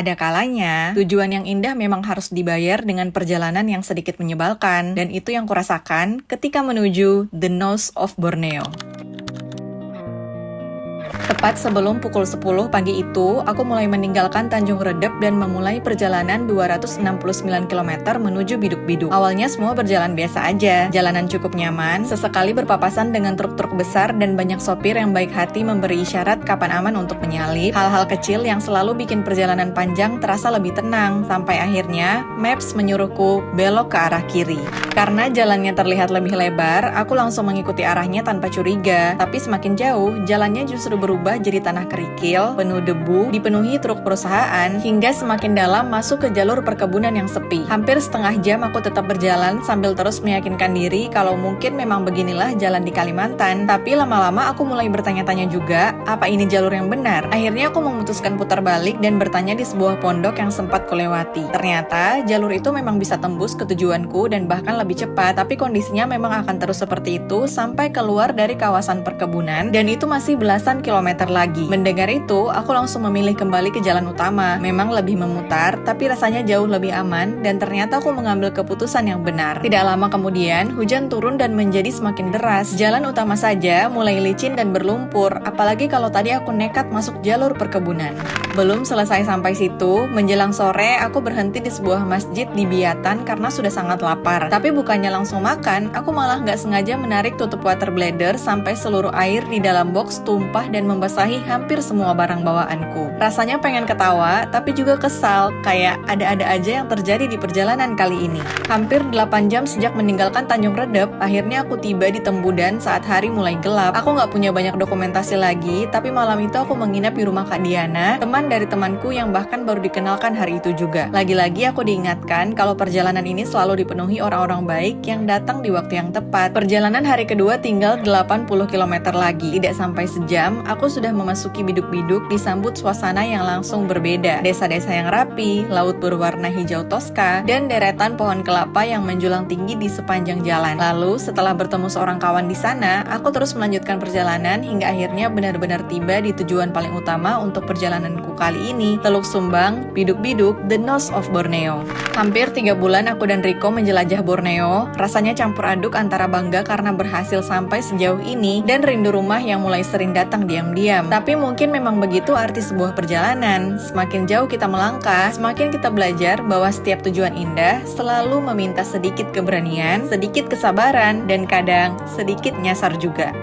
ada kalanya, tujuan yang indah memang harus dibayar dengan perjalanan yang sedikit menyebalkan, dan itu yang kurasakan ketika menuju The Nose of Borneo. Tepat sebelum pukul 10 pagi itu, aku mulai meninggalkan Tanjung Redep dan memulai perjalanan 269 km menuju Biduk-Biduk. Awalnya semua berjalan biasa aja, jalanan cukup nyaman, sesekali berpapasan dengan truk-truk besar dan banyak sopir yang baik hati memberi isyarat kapan aman untuk menyalip. Hal-hal kecil yang selalu bikin perjalanan panjang terasa lebih tenang, sampai akhirnya Maps menyuruhku belok ke arah kiri. Karena jalannya terlihat lebih lebar, aku langsung mengikuti arahnya tanpa curiga. Tapi semakin jauh, jalannya justru berubah jadi tanah kerikil, penuh debu, dipenuhi truk perusahaan, hingga semakin dalam masuk ke jalur perkebunan yang sepi. Hampir setengah jam aku tetap berjalan sambil terus meyakinkan diri kalau mungkin memang beginilah jalan di Kalimantan. Tapi lama-lama aku mulai bertanya-tanya juga, apa ini jalur yang benar? Akhirnya aku memutuskan putar balik dan bertanya di sebuah pondok yang sempat kulewati. Ternyata jalur itu memang bisa tembus ke tujuanku dan bahkan lebih cepat, tapi kondisinya memang akan terus seperti itu sampai keluar dari kawasan perkebunan, dan itu masih belasan kilometer lagi. Mendengar itu, aku langsung memilih kembali ke jalan utama. Memang lebih memutar, tapi rasanya jauh lebih aman, dan ternyata aku mengambil keputusan yang benar. Tidak lama kemudian, hujan turun dan menjadi semakin deras. Jalan utama saja mulai licin dan berlumpur, apalagi kalau tadi aku nekat masuk jalur perkebunan. Belum selesai sampai situ, menjelang sore aku berhenti di sebuah masjid di Biatan karena sudah sangat lapar. Tapi bukannya langsung makan, aku malah nggak sengaja menarik tutup water bladder sampai seluruh air di dalam box tumpah dan membasahi hampir semua barang bawaanku. Rasanya pengen ketawa, tapi juga kesal, kayak ada-ada aja yang terjadi di perjalanan kali ini. Hampir 8 jam sejak meninggalkan Tanjung Redep, akhirnya aku tiba di Tembudan saat hari mulai gelap. Aku nggak punya banyak dokumentasi lagi, tapi malam itu aku menginap di rumah Kak Diana, teman dari temanku yang bahkan baru dikenalkan hari itu juga. Lagi-lagi aku diingatkan kalau perjalanan ini selalu dipenuhi orang-orang baik yang datang di waktu yang tepat. Perjalanan hari kedua tinggal 80 km lagi. Tidak sampai sejam, aku sudah memasuki Biduk-Biduk disambut suasana yang langsung berbeda. Desa-desa yang rapi, laut berwarna hijau toska, dan deretan pohon kelapa yang menjulang tinggi di sepanjang jalan. Lalu, setelah bertemu seorang kawan di sana, aku terus melanjutkan perjalanan hingga akhirnya benar-benar tiba di tujuan paling utama untuk perjalananku kali ini, Teluk Sumbang, Biduk-Biduk, The Nose of Borneo. Hampir 3 bulan aku dan Riko menjelajah Borneo, rasanya campur aduk antara bangga karena berhasil sampai sejauh ini dan rindu rumah yang mulai sering datang diam-diam. Tapi mungkin memang begitu arti sebuah perjalanan. Semakin jauh kita melangkah, semakin kita belajar bahwa setiap tujuan indah selalu meminta sedikit keberanian, sedikit kesabaran, dan kadang sedikit nyasar juga.